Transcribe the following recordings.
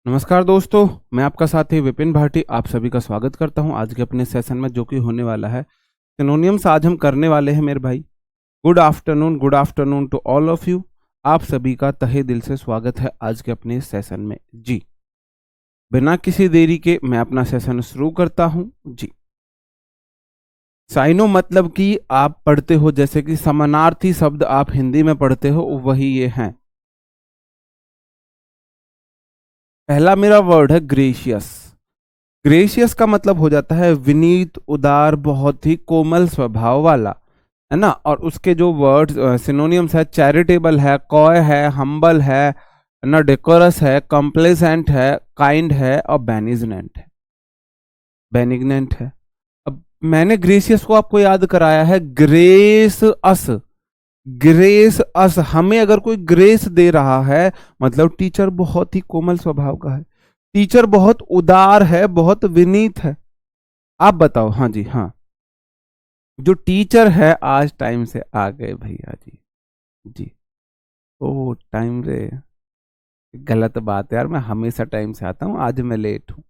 नमस्कार दोस्तों, मैं आपका साथी विपिन भाटी आप सभी का स्वागत करता हूं आज के अपने सेशन में जो कि होने वाला है सिनोनियम्स। आज हम करने वाले हैं मेरे भाई। Good afternoon to all of you. आप सभी का तहे दिल से स्वागत है आज के अपने सेशन में जी। बिना किसी देरी के मैं अपना सेशन शुरू करता हूं जी। साइनो मतलब कि आप पढ़ते हो, जैसे कि समानार्थी शब्द आप हिंदी में पढ़ते हो वही ये हैं। पहला मेरा वर्ड है ग्रेशियस। ग्रेशियस का मतलब हो जाता है विनीत, उदार, बहुत ही कोमल स्वभाव वाला, है ना। और उसके जो वर्ड्स सिनोनियम्स है, चैरिटेबल है, कॉय है, हम्बल है ना, डेकोरस है, कॉम्प्लेसेंट है, काइंड है और बेनिग्नेंट है। अब मैंने ग्रेशियस को आपको याद कराया है ग्रेस अस। ग्रेस अस, हमें अगर कोई ग्रेस दे रहा है मतलब टीचर बहुत ही कोमल स्वभाव का है, टीचर बहुत उदार है, बहुत विनीत है। आप बताओ। हाँ जी, हाँ। जो टीचर है आज टाइम से आ गए भैया जी। जी। ओ टाइम से, गलत बात है यार, मैं हमेशा टाइम से आता हूँ, आज मैं लेट हूँ।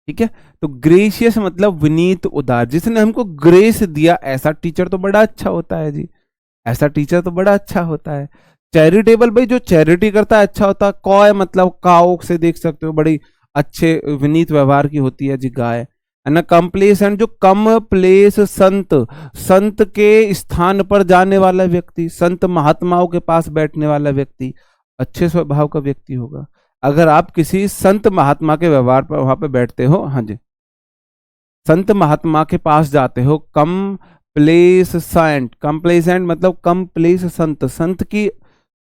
ठीक है। तो ग्रेशियस मतलब विनीत, उदार। जिसने हमको ग्रेस दिया ऐसा टीचर तो बड़ा अच्छा होता है जी। ऐसा टीचर तो बड़ा अच्छा होता है। चैरिटेबल, भाई जो चैरिटी करता है अच्छा होता है। कॉय मतलब काउ से देख सकते हो, बड़ी अच्छे विनीत व्यवहार की होती है जी गाय, है ना। कंप्लेसेंट, जो कम प्लेस, संत, संत के स्थान पर जाने वाला व्यक्ति, संत महात्माओं के पास बैठने वाला व्यक्ति अच्छे स्वभाव का व्यक्ति होगा। अगर आप किसी संत महात्मा के व्यवहार पर वहां पे बैठते हो, हाँ जी, संत महात्मा के पास जाते हो, कम प्लेस सेंट, कंप्लेसेंट मतलब कम प्लेस संत, संत की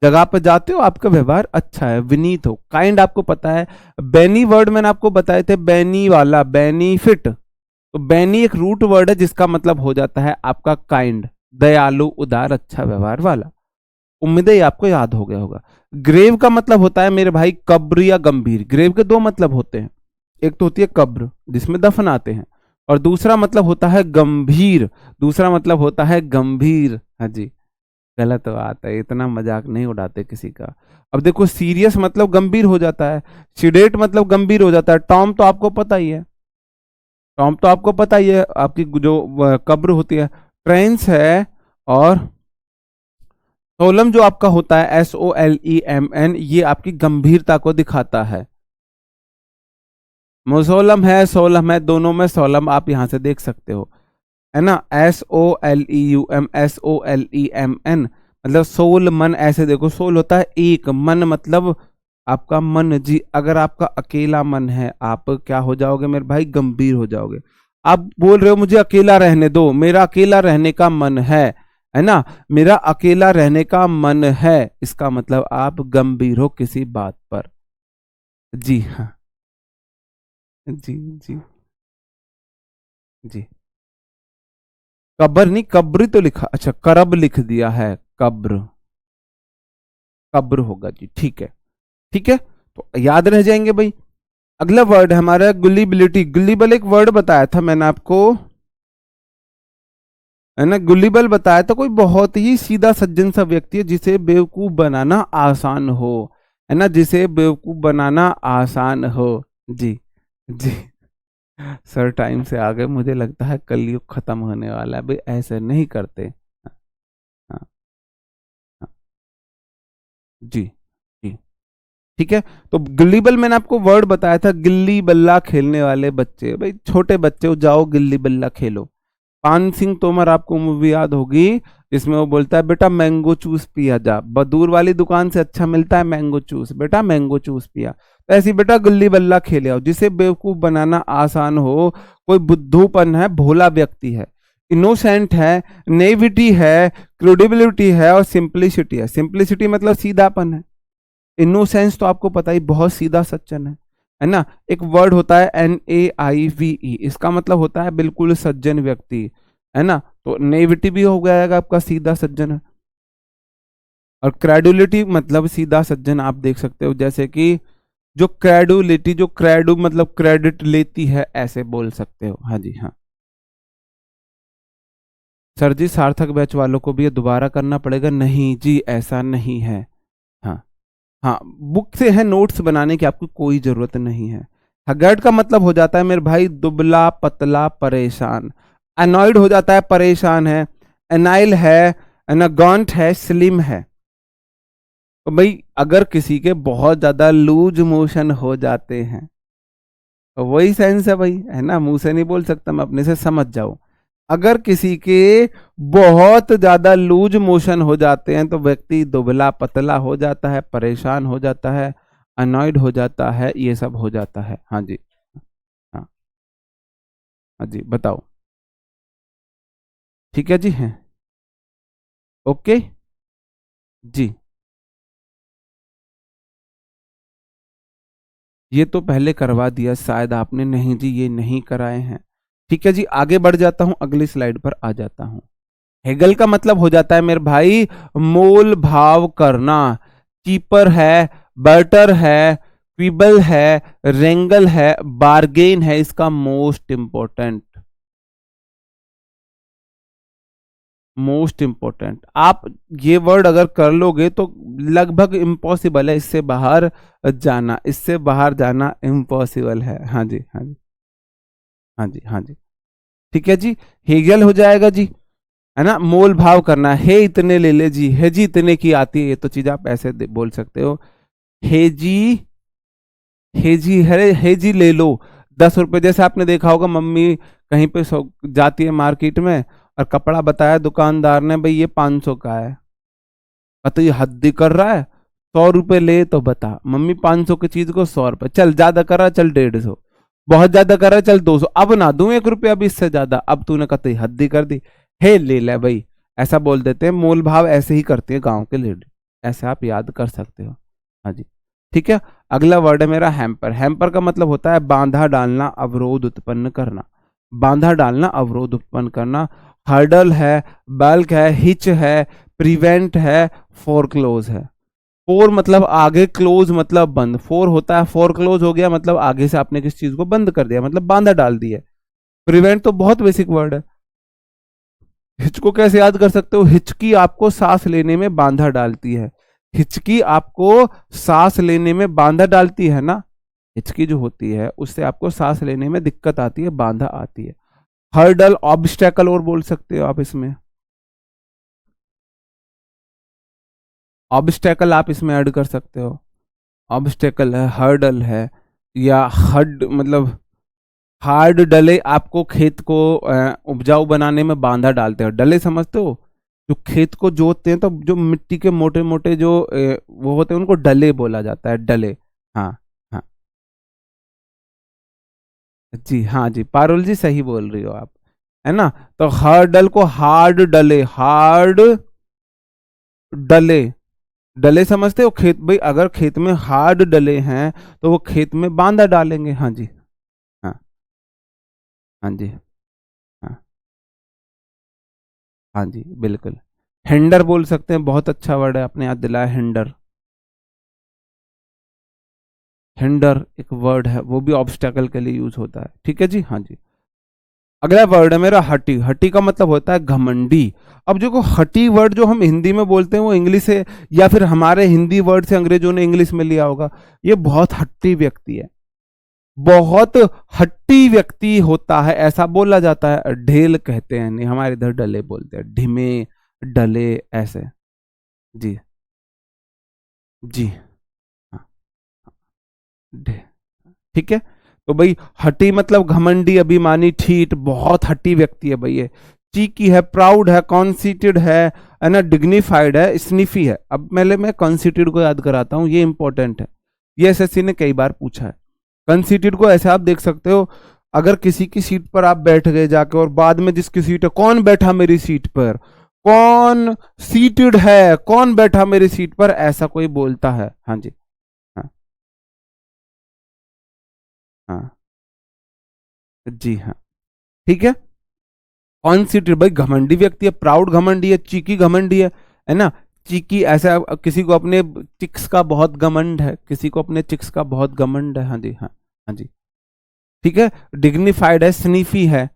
जगह पर जाते हो, आपका व्यवहार अच्छा है, विनीत हो। काइंड आपको पता है, बेनी वर्ड मैंने आपको बताए थे, बेनी वाला, बेनिफिट। तो बेनी एक रूट वर्ड है जिसका मतलब हो जाता है आपका काइंड, दयालु, उदार, अच्छा व्यवहार वाला। उम्मीद है ये आपको याद हो गया होगा। ग्रेव का मतलब होता है मेरे भाई कब्र या गंभीर। ग्रेव के दो मतलब होते हैं, एक तो होती है कब्र जिसमें दफन आते हैं, और दूसरा मतलब होता है गंभीर। दूसरा मतलब होता है गंभीर। हाँ जी, गलत बात है, इतना मजाक नहीं उड़ाते किसी का। अब देखो, सीरियस मतलब गंभीर हो जाता है, सिडेट मतलब गंभीर हो जाता है। टॉम तो आपको पता ही है, टॉम तो आपको पता ही है, आपकी जो कब्र होती है। ट्रेंस है, और सोलम जो आपका होता है SOLEMN, ये आपकी गंभीरता को दिखाता है। मोसोलम है, सोलम है, दोनों में सोलम आप यहां से देख सकते हो, है ना। SOLEUM, मतलब सोल, मन, ऐसे देखो, सोल होता है एक, मन मतलब आपका मन जी। अगर आपका अकेला मन है, आप क्या हो जाओगे मेरे भाई, गंभीर हो जाओगे। आप बोल रहे हो मुझे अकेला रहने दो, मेरा अकेला रहने का मन है ना, मेरा अकेला रहने का मन है, इसका मतलब आप गंभीर हो किसी बात पर। जी हाँ। जी जी जी। कब्र नहीं, कब्र तो लिखा, अच्छा करब लिख दिया है, कब्र, कब्र होगा जी। ठीक है, ठीक है, तो याद रह जाएंगे भाई। अगला वर्ड है हमारा गुलिबिलिटी। गुलिबल एक वर्ड बताया था मैंने आपको, है ना। गुलिबल बताया था कोई बहुत ही सीधा सज्जन सा व्यक्ति है जिसे बेवकूफ बनाना आसान हो, है ना, जिसे बेवकूफ बनाना आसान हो। जी जी। सर टाइम से आ गए, मुझे लगता है कलयुग खत्म होने वाला है भाई, ऐसे नहीं करते। हाँ, हाँ, हाँ, जी जी। ठीक है। तो गिल्लीबल मैंने आपको वर्ड बताया था, गिल्ली बल्ला खेलने वाले बच्चे, भाई छोटे बच्चे हो, जाओ गिल्ली बल्ला खेलो। पान सिंह तोमर आपको मूवी याद होगी, जिसमें वो बोलता है बेटा मैंगो जूस पिया जा, बदूर वाली दुकान से अच्छा मिलता है मैंगो जूस, बेटा मैंगो जूस पिया। तो ऐसी बेटा गुल्ली बल्ला खेले आओ, जिसे बेवकूफ बनाना आसान हो। कोई बुद्धूपन है, भोला व्यक्ति है, इनोसेंट है, नेविटी है, क्रेडिबिलिटी है और सिंप्लिसिटी है। सिंप्लिसिटी मतलब सीधापन है। इनोसेंस तो आपको पता ही, बहुत सीधा सज्जन है ना। एक वर्ड होता है NAIVE, इसका मतलब होता है बिल्कुल सज्जन व्यक्ति, है ना। तो नेविटी भी हो जाएगा आपका सीधा सज्जन है। और क्रेडुलिटी मतलब सीधा सज्जन आप देख सकते हो, जैसे कि जो क्रेडुलिटी, जो क्रेडू मतलब क्रेडिट लेती है, ऐसे बोल सकते हो। हाँ जी, हाँ। सर जी सार्थक बैच वालों को भी ये दोबारा करना पड़ेगा? नहीं जी, ऐसा नहीं है। हाँ हाँ, बुक से है, नोट्स बनाने की आपको कोई जरूरत नहीं है। हगर्ड का मतलब हो जाता है मेरे भाई दुबला पतला परेशान। अनॉयड हो जाता है परेशान है। एनाइल है, एनागॉन्ट है, स्लिम है। तो भाई अगर किसी के बहुत ज्यादा लूज मोशन हो जाते हैं, तो वही सेंस है भाई, है ना, मुंह से नहीं बोल सकता मैं, अपने से समझ जाओ। अगर किसी के बहुत ज्यादा लूज मोशन हो जाते हैं तो व्यक्ति दुबला पतला हो जाता है, परेशान हो जाता है, अनॉयड हो जाता है, ये सब हो जाता है। हाँ जी। हाँ। हाँ जी, बताओ। ठीक है जी, है। ओके जी। ये तो पहले करवा दिया शायद आपने, नहीं जी ये नहीं कराए हैं। ठीक है जी, आगे बढ़ जाता हूं, अगली स्लाइड पर आ जाता हूं। हेगल का मतलब हो जाता है मेरे भाई मोल भाव करना। चीपर है, बर्टर है, क्विबल है, रेंगल है, बार्गेन है, इसका मोस्ट इंपॉर्टेंट, मोस्ट इंपॉर्टेंट आप ये वर्ड अगर कर लोगे तो लगभग इम्पॉसिबल है इससे बाहर जाना, इससे बाहर जाना इम्पॉसिबल है। हाँ जी, हाँ जी, हाँ जी, हाँ जी। ठीक है जी, हेगल हो जाएगा जी, है ना, मोल भाव करना है, इतने ले ले जी, है जी इतने की आती है, ये तो चीज आप ऐसे बोल सकते हो, हे जी, हे जी है, हे जी ले लो। 10 रुपए, जैसे आपने देखा होगा मम्मी कहीं पे जाती है मार्केट में और कपड़ा बताया दुकानदार ने, भाई ये 500 का है, तो ये हद कर रहा है, 100 रुपए ले तो बता, मम्मी 500 की चीज को 100 रुपए, चल ज्यादा कर रहा है, चल 150, बहुत ज्यादा कर रहा है, चल 200, अब ना दूं 1 रुपया भी इससे ज्यादा, अब तूने कतई हद्दी कर दी, हे ले ले भाई, ऐसा बोल देते हैं। मोल भाव ऐसे ही करते हैं गांव के लेडी, ऐसे आप याद कर सकते हो। हाँ जी। ठीक है, अगला वर्ड है मेरा हैम्पर। हैम्पर का मतलब होता है बांधा डालना, अवरोध उत्पन्न करना, बांधा डालना, अवरोध उत्पन्न करना। हर्डल है, बल्क है, हिच है, प्रिवेंट है, फोरक्लोज है। फोर मतलब आगे, क्लोज मतलब बंद, फोर होता है फोर क्लोज हो गया, मतलब आगे से आपने किसी चीज को बंद कर दिया, मतलब बांधा डाल दिया। प्रिवेंट तो बहुत बेसिक वर्ड है। हिचको कैसे याद कर सकते हो, हिचकी आपको सांस लेने में बांधा डालती है, हिचकी आपको सांस लेने में बांधा डालती है ना, हिचकी जो होती है उससे आपको सांस लेने में दिक्कत आती है, बांधा आती है। हर्डल, ऑब्स्टेकल और बोल सकते हो आप इसमें, ऑब्स्टेकल आप इसमें ऐड कर सकते हो। ऑब्स्टेकल है, हर्डल है, या हड मतलब हार्ड डले आपको खेत को उपजाऊ बनाने में बांधा डालते हो, डले समझते हो, जो खेत को जोतते हैं तो जो मिट्टी के मोटे मोटे जो वो होते हैं उनको डले बोला जाता है, डले। हाँ। हाँ जी, हाँ जी, पारुल जी सही बोल रही हो आप, है ना। तो हर्डल को हार्ड डले, हार्ड डले, डले समझते हो, खेत भाई अगर खेत में हार्ड डले हैं तो वो खेत में बांधा डालेंगे। हाँ जी। हाँ। हाँ जी। हाँ। हाँ जी, बिल्कुल। हेंडर बोल सकते हैं, बहुत अच्छा वर्ड है, आपने याद दिलाया, हेंडर। हिंडर एक वर्ड है, वो भी ऑब्स्टेकल के लिए यूज होता है। ठीक है जी, हाँ जी। अगला वर्ड है मेरा हटी। हटी का मतलब होता है घमंडी। अब जो हटी वर्ड जो हम हिंदी में बोलते हैं वो इंग्लिश से, या फिर हमारे हिंदी वर्ड से अंग्रेजों ने इंग्लिश में लिया होगा। ये बहुत हट्टी व्यक्ति है, बहुत हट्टी व्यक्ति होता है, ऐसा बोला जाता है। ढेल कहते हैं, नहीं हमारे इधर डले बोलते हैं, ढिमे, डले, ऐसे। जी। जी। हाँ। ठीक है। तो भाई हटी मतलब घमंडी, अभिमानी, ठीठ, बहुत हटी व्यक्ति है भाई ये। चीकी है, प्राउड है, कॉन्सीटेड है ना, डिग्निफाइड है, स्निफी है। अब पहले मैं कॉन्सीटेड को याद कराता हूँ, ये इंपॉर्टेंट है, ये एसएससी ने कई बार पूछा है। कंसीटेड को ऐसे आप देख सकते हो, अगर किसी की सीट पर आप बैठ गए जाके और बाद में जिसकी सीट है, कौन बैठा मेरी सीट पर, कौन सीटेड है, कौन बैठा मेरी सीट पर, ऐसा कोई बोलता है। हाँ जी। हाँ। हाँ जी। हाँ। ठीक है। कॉन्सिटेड भाई घमंडी व्यक्ति है, प्राउड घमंडी है, चीकी घमंडी है ना। चीकी ऐसा किसी को अपने चिक्स का बहुत घमंड है, किसी को अपने चिक्स का बहुत घमंड है। हाँ जी। हाँ। हाँ जी। ठीक है। डिग्निफाइड है, स्नीफी है,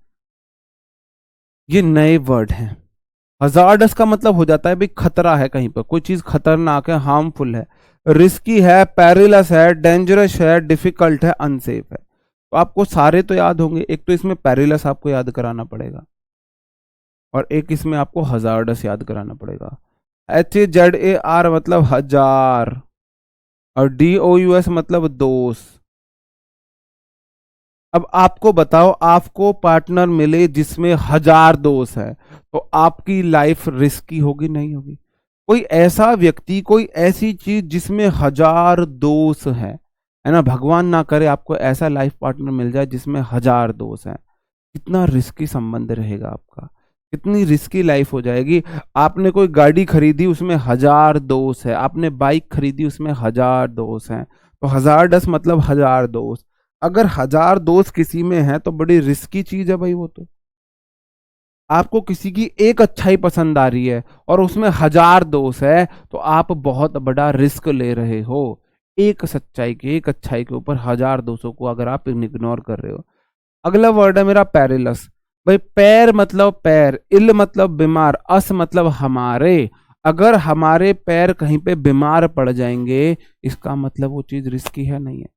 ये नए वर्ड हैं। हजार्डस का मतलब हो जाता है भाई खतरा है, कहीं पर कोई चीज खतरनाक है, हार्मफुल है। रिस्की है, पेरिलस है, डेंजरस है, डिफिकल्ट है, अनसेफ है। तो आपको सारे तो याद होंगे, एक तो इसमें पेरिलस आपको याद कराना पड़ेगा और एक इसमें आपको हजार्डस याद कराना पड़ेगा। HAZAR मतलब हजार और DOUS मतलब दोस्त। अब आपको बताओ, आपको पार्टनर मिले जिसमें हजार दोस्त है, तो आपकी लाइफ रिस्की होगी नहीं होगी? कोई ऐसा व्यक्ति, कोई ऐसी चीज जिसमें हजार दोस्त है ना, भगवान ना करे आपको ऐसा लाइफ पार्टनर मिल जाए जिसमें हजार दोस्त हैं, कितना रिस्की संबंध रहेगा आपका, कितनी रिस्की लाइफ हो जाएगी। आपने कोई गाड़ी खरीदी उसमें हजार दोस्त है, आपने बाइक खरीदी उसमें हजार दोस्त हैं, तो हजार दस मतलब हजार दोस्त। अगर हजार दोस्त किसी में है तो बड़ी रिस्की चीज है भाई वो तो। आपको किसी की एक अच्छाई पसंद आ रही है और उसमें हजार दोस्त है, तो आप बहुत बड़ा रिस्क ले रहे हो। एक सच्चाई के, एक अच्छाई के ऊपर हजार दोस्तों को अगर आप इग्नोर कर रहे हो। अगला वर्ड है मेरा पेरिलस। भाई पैर मतलब पैर, इल मतलब बीमार, अस मतलब हमारे। अगर हमारे पैर कहीं पे बीमार पड़ जाएंगे, इसका मतलब वो चीज रिस्की है नहीं है?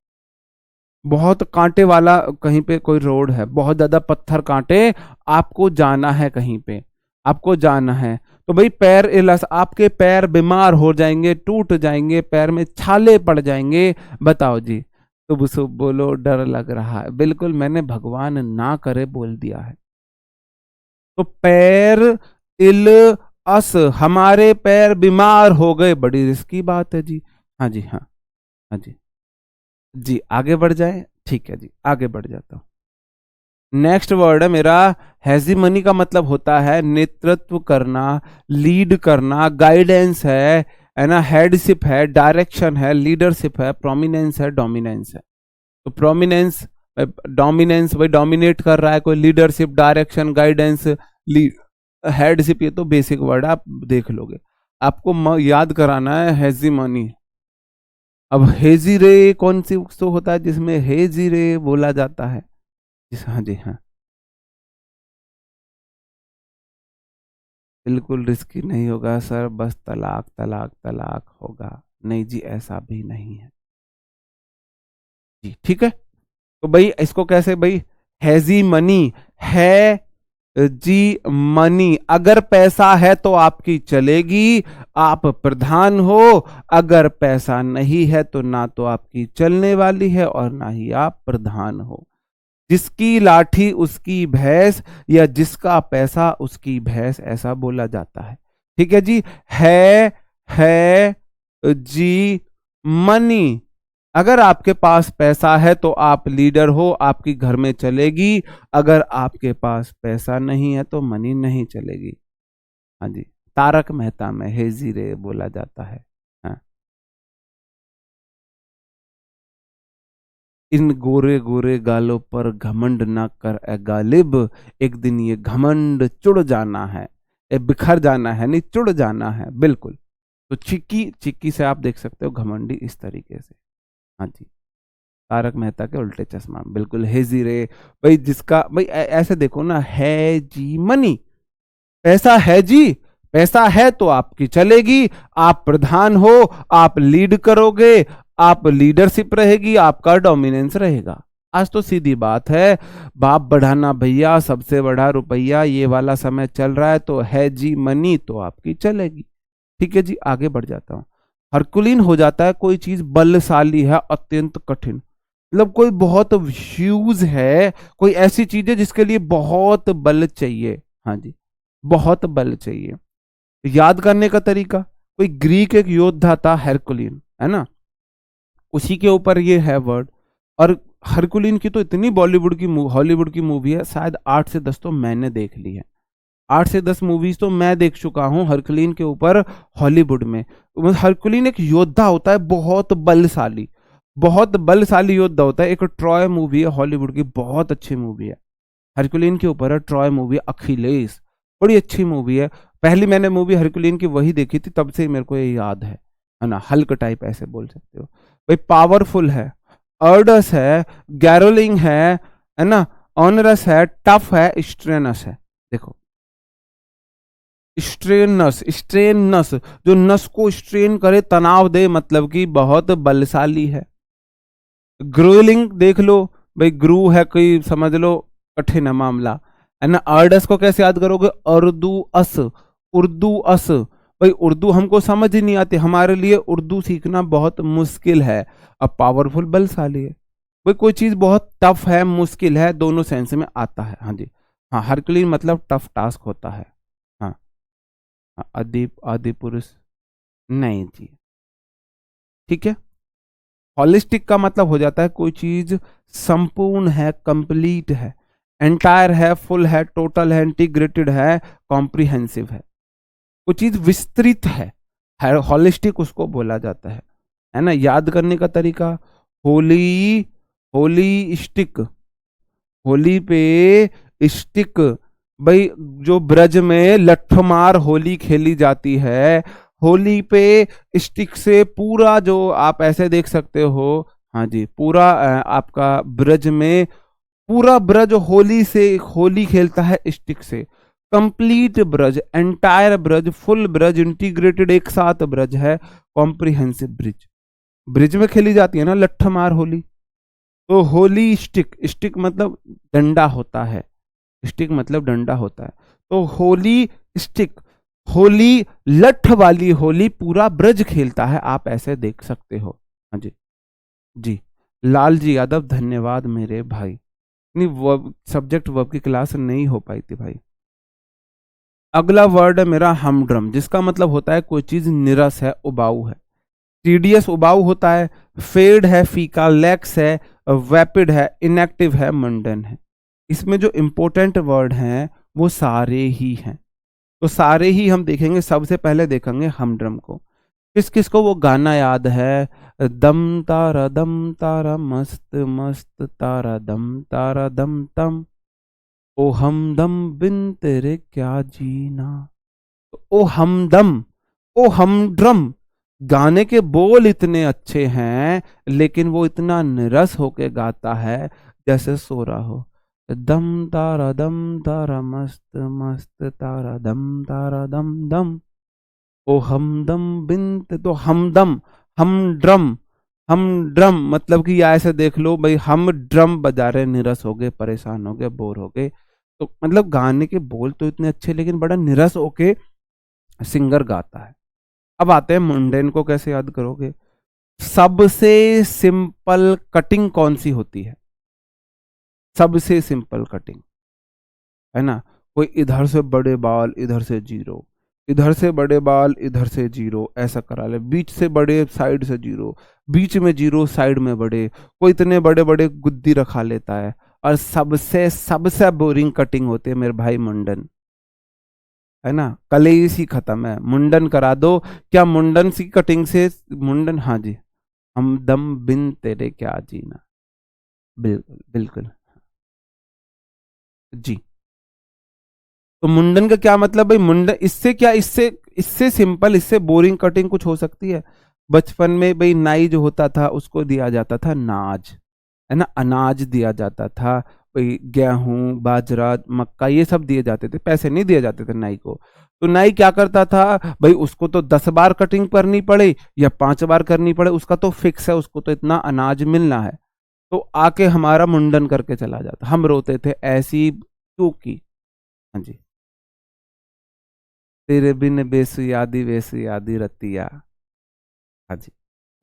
बहुत कांटे वाला कहीं पे कोई रोड है, बहुत ज्यादा पत्थर कांटे, आपको जाना है कहीं पे, आपको जाना है, तो भाई पैर इलस, आपके पैर बीमार हो जाएंगे, टूट जाएंगे, पैर में छाले पड़ जाएंगे। बताओ जी, शुभ शुभ बोलो, डर लग रहा है। बिल्कुल, मैंने भगवान ना करे बोल दिया है। तो पैर इल अस, हमारे पैर बीमार हो गए, बड़ी रिस्की बात है जी। हाँ जी, हाँ, हाँ जी जी, आगे बढ़ जाए, ठीक है जी, आगे बढ़ जाता हूं। नेक्स्ट वर्ड है मेरा हेजीमनी। का मतलब होता है नेतृत्व करना, लीड करना, गाइडेंस है ना, हेडशिप है, डायरेक्शन है, लीडरशिप है, प्रोमिनेंस है, डोमिनेंस है। तो प्रोमिनेंस, डोमिनेंस भाई डोमिनेट कर रहा है कोई, लीडरशिप, डायरेक्शन, गाइडेंस, हेडशिप, ये तो बेसिक वर्ड है, आप देख लोगे। आपको याद कराना है हेजीमनी। अब हेजी रे कौन सी तो होता है जिसमें हेजी रे बोला जाता है? हाँ जी, हाँ, बिल्कुल रिस्की नहीं होगा सर, बस तलाक तलाक तलाक होगा। नहीं जी, ऐसा भी नहीं है जी, ठीक है। तो भाई इसको कैसे भाई, हैजी मनी है जी, मनी, अगर पैसा है तो आपकी चलेगी, आप प्रधान हो। अगर पैसा नहीं है तो ना तो आपकी चलने वाली है और ना ही आप प्रधान हो। जिसकी लाठी उसकी भैंस, या जिसका पैसा उसकी भैंस, ऐसा बोला जाता है। ठीक है जी। है जी मनी, अगर आपके पास पैसा है तो आप लीडर हो, आपकी घर में चलेगी। अगर आपके पास पैसा नहीं है तो मनी नहीं चलेगी। हाँ जी, तारक मेहता में हेजी रे बोला जाता है। हाँ। इन गोरे गोरे गालों पर घमंड ना कर ए गालिब, एक दिन ये घमंड चुड़ जाना है, ए बिखर जाना है, नहीं चुड़ जाना है, बिल्कुल। तो चिक्की, चिक्की से आप देख सकते हो घमंडी इस तरीके से। हाँ जी, तारक मेहता के उल्टे चश्मा, बिल्कुल हेजी रे। भाई जिसका भाई ऐसे देखो ना, है जी मनी, पैसा है जी, पैसा है तो आपकी चलेगी, आप प्रधान हो, आप लीड करोगे, आप लीडरशिप रहेगी, आपका डोमिनेंस रहेगा। आज तो सीधी बात है, बाप बढ़ाना भैया, सबसे बड़ा रुपया, ये वाला समय चल रहा है, तो है जी मनी तो आपकी चलेगी। ठीक है जी, आगे बढ़ जाता हूं। हरकुलीन हो जाता है कोई चीज बलशाली है, अत्यंत कठिन, मतलब कोई बहुत ह्यूज है, कोई ऐसी चीज है जिसके लिए बहुत बल चाहिए। हाँ जी, बहुत बल चाहिए। याद करने का तरीका, कोई ग्रीक एक योद्धा था हेरकुलिन, है ना, उसी के ऊपर ये है वर्ड। और हरकुलिन की तो इतनी बॉलीवुड की हॉलीवुड की मूवी है, शायद 8 से 10 तो मैंने देख ली है। 8 से 10 मूवीज तो मैं देख चुका हूं हरकुलिन के ऊपर हॉलीवुड में। हरकुलिन एक योद्धा होता है, बहुत बलशाली, बहुत बलशाली योद्धा होता है। एक ट्रॉय मूवी है हॉलीवुड की, बहुत अच्छी मूवी है, हरकुलिन के ऊपर है, ट्रॉय मूवी, अखिलेश, बड़ी अच्छी मूवी है। पहली मैंने मूवी हरकुलिन की वही देखी थी, तब से मेरे को ये याद है ना, हल्क टाइप ऐसे बोल सकते हो भाई। पावरफुल है, अर्डस है, गैरोलिंग है ना, ऑनरस है, टफ है, स्ट्रेनस है। देखो स्ट्रेनस, स्ट्रेनस, जो नस को स्ट्रेन करे, तनाव दे, मतलब कि बहुत बलशाली है। ग्रोलिंग देख लो भाई, ग्रू है कोई, समझ लो कठिन है मामला, है ना। अर्डस को कैसे याद करोगे? उर्दू अस, उर्दू अस। भाई उर्दू हमको समझ ही नहीं आती, हमारे लिए उर्दू सीखना बहुत मुश्किल है। अब पावरफुल बलशाली है, भाई कोई चीज बहुत टफ है, मुश्किल है, दोनों सेंस में आता है। हाँ जी, हाँ, हरक्यूलिन मतलब टफ टास्क होता है। हाँ, हाँ, अदीप, आदि पुरुष नहीं जी। ठीक है। हॉलिस्टिक का मतलब हो जाता है कोई चीज संपूर्ण है, कंप्लीट है, एंटायर है, फुल है, टोटल है, इंटीग्रेटेड है, कॉम्प्रिहेंसिव है, कोई चीज विस्तृत है, हॉलिस्टिक उसको बोला जाता है ना। याद करने का तरीका, होली, होली स्टिक, होली पे स्टिक, भाई जो ब्रज में लठमार होली खेली जाती है, होली पे स्टिक से पूरा, जो आप ऐसे देख सकते हो, हाँ जी, पूरा आपका ब्रज में, पूरा ब्रज होली से, होली खेलता है स्टिक से। Complete Braj, entire Braj, full Braj, integrated, एक साथ ब्रज है, कॉम्प्रिहेंसिव ब्रिज। ब्रिज में खेली जाती है ना लठमार होली। तो होली स्टिक, स्टिक मतलब डंडा होता है, स्टिक मतलब डंडा होता है। तो होली स्टिक, होली, लठ वाली होली पूरा ब्रज खेलता है, आप ऐसे देख सकते हो। हाँ जी, जी, लाल जी यादव, धन्यवाद मेरे भाई। नहीं, वर्ब, सब्जेक्ट वर्ब की क्लास नहीं हो पाई थी भाई। अगला वर्ड है मेरा हमड्रम, जिसका मतलब होता है कोई चीज निरस है, उबाऊ है। टीडीएस उबाऊ होता है, फेड है, फीका, लैक्स है, वैपिड है, इनएक्टिव है, मंडन है। इसमें जो इंपॉर्टेंट वर्ड हैं वो सारे ही हैं, तो सारे ही हम देखेंगे। सबसे पहले देखेंगे हमड्रम को। किस किस को वो गाना याद है? दम तारा मस्त मस्त तारा, दम तम, ओ हमदम बिन तेरे क्या जीना। तो ओ हमदम, ओ हमड्रम, गाने के बोल इतने अच्छे हैं, लेकिन वो इतना निरस होके गाता है जैसे सो रहा हो। दम तारा मस्त मस्त तारा, दम दम, ओ हमदम बिन, तो हमदम, हम ड्रम, हम ड्रम मतलब कि या ऐसे देख लो भाई, हम ड्रम बजा रहे, निरस हो गए, परेशान हो गए, बोर हो गए। तो मतलब गाने के बोल तो इतने अच्छे, लेकिन बड़ा निरस होके सिंगर गाता है। अब आते हैं मुंडेन को कैसे याद करोगे? सबसे सिंपल कटिंग कौन सी होती है? सबसे सिंपल कटिंग, है ना। कोई इधर से बड़े बाल, इधर से जीरो, इधर से बड़े बाल, इधर से जीरो, ऐसा करा ले। बीच से बड़े, साइड से जीरो, बीच में जीरो, साइड में बड़े। कोई इतने बड़े बड़े गुद्दी रखा लेता है। और सबसे सबसे बोरिंग कटिंग होती है मेरे भाई मुंडन, है ना। कलेसी खत्म है, मुंडन करा दो। क्या मुंडन सी कटिंग से मुंडन? हाँ जी, हम दम बिन तेरे क्या जीना, बिल्कुल बिल्कुल जी। तो मुंडन का क्या मतलब भाई? मुंडन, इससे क्या, इससे इससे सिंपल, इससे बोरिंग कटिंग कुछ हो सकती है? बचपन में भाई नाई जो होता था उसको दिया जाता था नाज, है ना, अनाज दिया जाता था भाई, गेहूं, बाजरा, मक्का, ये सब दिए जाते थे, पैसे नहीं दिए जाते थे नाई को। तो नाई क्या करता था भाई? उसको तो 10 बार कटिंग करनी पड़े या 5 बार करनी पड़े, उसका तो फिक्स है, उसको तो इतना अनाज मिलना है। तो आके हमारा मुंडन करके चला जाता, हम रोते थे ऐसी क्यों की। हाँ जी, तेरे बिन बेसु यादी रतिया। हाँ जी।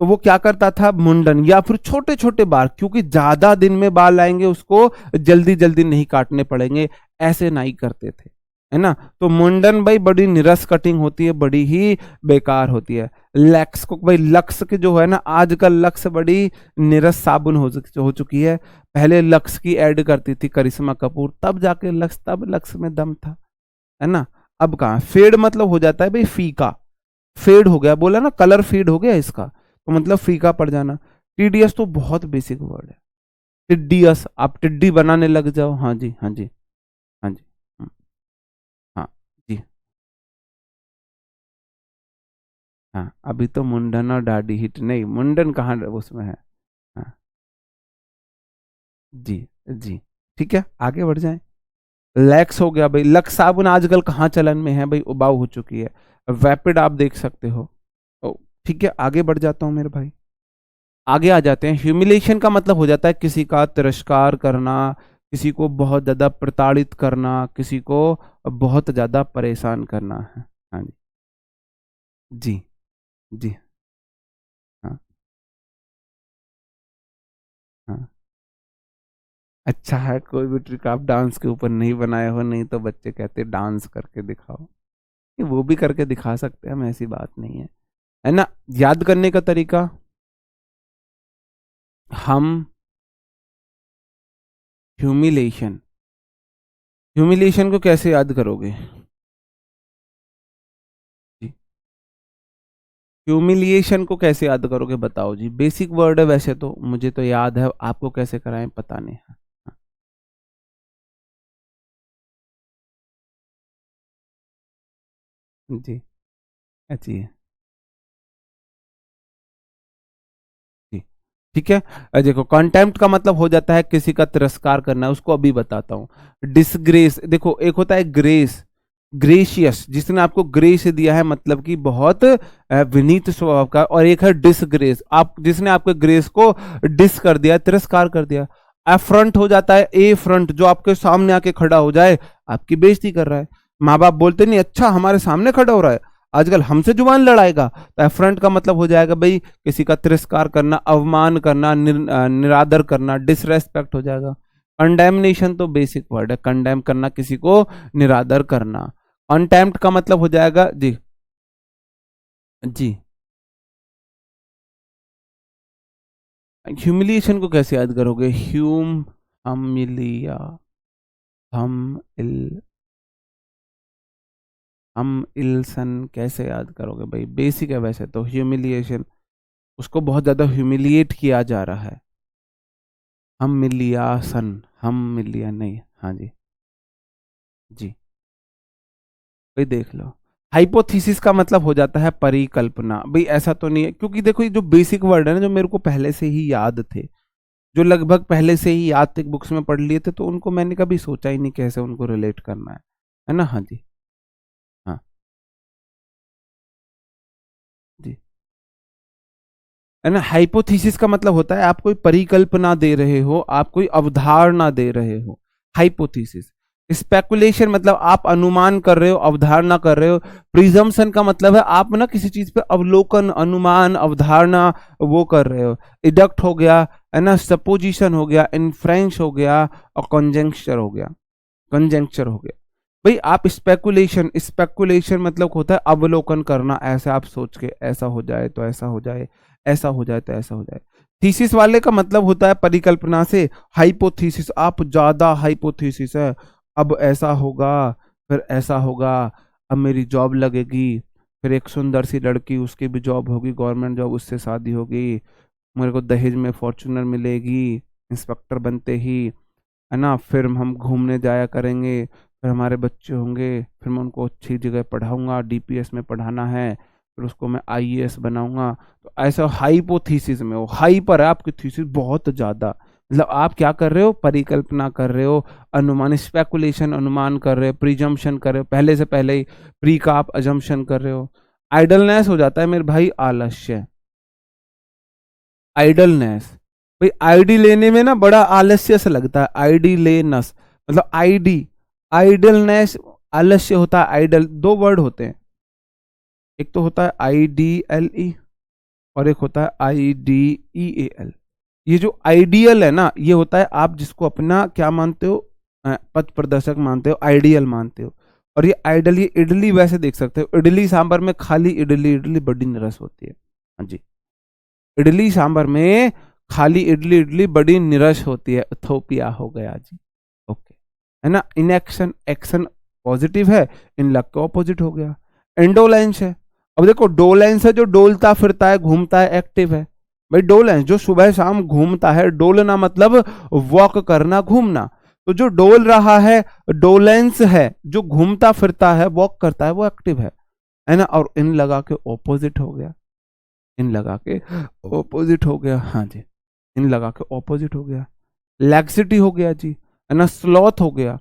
तो वो क्या करता था? मुंडन, या फिर छोटे छोटे बाल, क्योंकि ज्यादा दिन में बाल आएंगे, उसको जल्दी जल्दी नहीं काटने पड़ेंगे, ऐसे नहीं करते थे, है ना। तो मुंडन भाई बड़ी निरस कटिंग होती है, बड़ी ही बेकार होती है। लैक्स को भाई, लक्स के जो है ना, आजकल लक्स बड़ी निरस साबुन हो चुकी है। पहले लक्स की ऐड करती थी करिश्मा कपूर, तब जाके लक्स, तब लक्स में दम था, है ना। अब कहाँ फेड मतलब हो जाता है भाई फीका, फेड हो गया, बोला ना, कलर फेड हो गया इसका, तो मतलब फीका पड़ जाना। टीडीएस तो बहुत बेसिक वर्ड है। टिड्डीएस, आप टिड्डी बनाने लग जाओ। हाँ जी, हाँ जी, हाँ जी, हाँ जी, हाँ। अभी तो मुंडन और दाढ़ी हिट नहीं, मुंडन कहाँ उसमें है। हाँ जी, जी, ठीक है, आगे बढ़ जाए। लैक्स हो गया भाई, लक्स साबुन आजकल कहाँ चलन में है भाई, उबाऊ हो चुकी है। वैपिड आप देख सकते हो। ठीक है, आगे बढ़ जाता हूँ मेरे भाई, आगे आ जाते हैं। ह्यूमिलेशन का मतलब हो जाता है किसी का तिरस्कार करना, किसी को बहुत ज्यादा प्रताड़ित करना, किसी को बहुत ज्यादा परेशान करना है। हाँ जी। जी। जी। हाँ। हाँ। अच्छा है, कोई भी ट्रिक आप डांस के ऊपर नहीं बनाए हो, नहीं तो बच्चे कहते डांस करके दिखाओ। ये वो भी करके दिखा सकते हैं हम, ऐसी बात नहीं है ना। याद करने का तरीका, हम ह्यूमिलेशन, ह्यूमिलेशन को कैसे याद करोगे? जी, ह्यूमिलिएशन को कैसे याद करोगे बताओ जी, बेसिक वर्ड है वैसे तो, मुझे तो याद है, आपको कैसे कराएं पता नहीं। हाँ, जी। अच्छी है। जी। ठीक है। देखो, कंटेम्प्ट का मतलब हो जाता है किसी का तिरस्कार करना, उसको अभी बताता हूँ। डिसग्रेस, देखो एक होता है ग्रेस, ग्रेशियस, जिसने आपको ग्रेस दिया है मतलब कि बहुत विनीत स्वभाव का, और एक है डिसग्रेस, आप जिसने आपके ग्रेस को डिस कर दिया, तिरस्कार कर दिया। एफ्रंट हो जाता है ए फ्रंट, जो आपके सामने आके खड़ा हो जाए, आपकी बेइज्जती कर रहा है। माँ बाप बोलते नहीं, अच्छा हमारे सामने खड़ा हो रहा है, आजकल हमसे जुबान लड़ाएगा, तो एफ्रंट का मतलब हो जाएगा भाई किसी का तिरस्कार करना, अवमान करना, निरादर करना, डिसरेस्पेक्ट हो जाएगा। कंडेमनेशन तो बेसिक वर्ड है, कंडेम करना, किसी को निरादर करना। कंटेम्प्ट का मतलब हो जाएगा जी। जी। ह्यूमिलिएशन को कैसे याद करोगे? हमिलिया, हम इल हम इल्सन कैसे याद करोगे भाई? बेसिक है वैसे तो ह्यूमिलिएशन, उसको बहुत ज्यादा ह्यूमिलिएट किया जा रहा है। हम मिलियासन, हम मिलिया नहीं, हाँ जी। जी। भाई देख लो, हाइपोथेसिस का मतलब हो जाता है परिकल्पना। भाई ऐसा तो नहीं है, क्योंकि देखो ये जो बेसिक वर्ड है ना, जो मेरे को पहले से ही याद थे, जो लगभग पहले से ही याद थे, बुक्स में पढ़ लिए थे, तो उनको मैंने कभी सोचा ही नहीं कैसे उनको रिलेट करना है ना। हाँ जी। हाँ जी। है ना, हाइपोथेसिस का मतलब होता है आप कोई परिकल्पना दे रहे हो, आप कोई अवधारणा दे रहे हो, हाइपोथेसिस। स्पेकुलेशन मतलब आप अनुमान कर रहे हो, अवधारणा कर रहे हो। प्रिजम्पशन का मतलब है आप ना किसी चीज पे अवलोकन, अनुमान, अवधारणा वो कर रहे हो। इडक्ट हो गया, है ना, सपोजिशन हो गया, इन्फ्रेंस हो गया, और कंजेंक्चर हो गया, कंजेंक्चर हो गया। भाई आप स्पेकुलेशन, स्पेकुलेशन मतलब होता है अवलोकन करना, ऐसा आप सोच के ऐसा हो जाए तो ऐसा हो जाए, ऐसा हो जाए तो ऐसा हो जाए। थीसिस वाले का मतलब होता है परिकल्पना से। हाइपोथेसिस, आप ज्यादा हाइपोथेसिस है, अब ऐसा होगा, फिर ऐसा होगा, अब मेरी जॉब लगेगी, फिर एक सुंदर सी लड़की, उसकी भी जॉब होगी, गवर्नमेंट जॉब, उससे शादी होगी, मेरे को दहेज में फॉर्चूनर मिलेगी इंस्पेक्टर बनते ही, है ना, फिर हम घूमने जाया करेंगे, फिर हमारे बच्चे होंगे, फिर मैं उनको अच्छी जगह पढ़ाऊंगा, डीपीएस में पढ़ाना है, फिर उसको मैं आईएएस बनाऊंगा। तो ऐसा हाइपोथेसिस में हो, हाई पर है आपकी थीसिस बहुत ज्यादा, मतलब आप क्या कर रहे हो, परिकल्पना कर रहे हो, अनुमान, स्पेकुलेशन, अनुमान कर रहे हो, प्रिजम्पशन कर रहे हो, पहले से पहले ही प्री का आप अजम्पशन कर रहे हो। आइडलनेस हो जाता है मेरे भाई आलस्य, आइडलनेस। भाई आईडी लेने में ना बड़ा आलस्य से लगता है, आईडी लेनस मतलब आईडी, आइडलनेस, आलस्य होता है, आइडल दो वर्ड होते हैं, एक तो होता है IDLE, और एक होता है IDEAL। ये जो आइडियल है ना, ये होता है आप जिसको अपना क्या मानते हो, पथ प्रदर्शक मानते हो, आइडियल मानते हो। और ये आइडल, ये इडली वैसे देख सकते हो, इडली सांभर में खाली इडली, इडली बड़ी निरस होती है। हाँ जी। इडली सांभर में खाली इडली, इडली बड़ी निरस होती है, उथोपिया हो गया जी। ओके, है ना। इनएक्शन, एक्शन पॉजिटिव है, इन लक का ऑपोजिट हो गया। इंडोलेंस है, अब देखो डोलेंस है जो डोलता फिरता है, घूमता है, एक्टिव है। भाई डोलेंस जो सुबह शाम घूमता है, डोलना मतलब वॉक करना, घूमना, तो जो डोल रहा है डोलेंस है, जो घूमता फिरता है, वॉक करता है, वो एक्टिव है ना। और इन लगा के ऑपोजिट हो गया, इन लगा के ऑपोजिट हो गया, हाँ जी, इन लगा के ऑपोजिट हो गया। लैक्सिटी हो गया जी, है ना, स्लॉथ हो गया,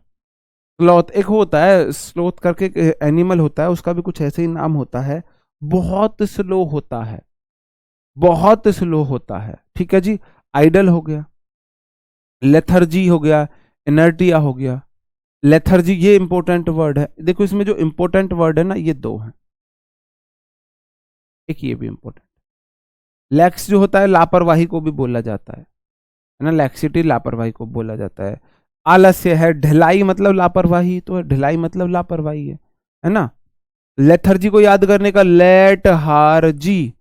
स्लॉथ एक होता है, स्लोथ करके एनिमल होता है, उसका भी कुछ ऐसे ही नाम होता है। बहुत स्लो होता है, बहुत स्लो होता है, ठीक है जी। आइडल हो गया, लेथर्जी हो गया, इनर्टिया हो गया। लेथर्जी ये इंपॉर्टेंट वर्ड है, देखो इसमें जो इंपॉर्टेंट वर्ड है ना ये दो हैं, एक ये भी इंपॉर्टेंट। लैक्स जो होता है लापरवाही को भी बोला जाता है ना, लैक्सिटी लापरवाही को बोला जाता है। आलस्य है, ढिलाई मतलब लापरवाही, तो ढिलाई मतलब लापरवाही है ना। लेथर्जी को याद करने का, लेट हार जी,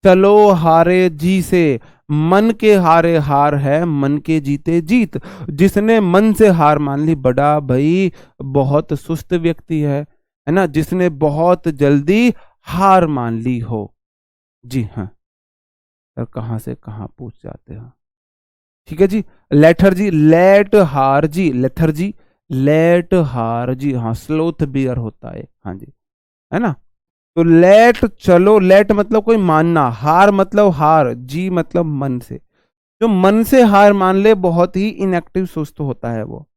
चलो हारे जी से, मन के हारे हार है, मन के जीते जीत। जिसने मन से हार मान ली, बड़ा भाई बहुत सुस्त व्यक्ति है ना, जिसने बहुत जल्दी हार मान ली हो। जी हाँ सर, कहाँ से कहाँ पूछ जाते हैं। ठीक है जी। लेथर्जी, लेट हार जी, लेथर्जी लेट हार जी, हाँ स्लोथ बियर होता है, हाँ जी, है ना। तो लेट, चलो लेट मतलब कोई मानना, हार मतलब हार, जी मतलब मन से। जो मन से हार मान ले बहुत ही इनएक्टिव सुस्त होता है वो,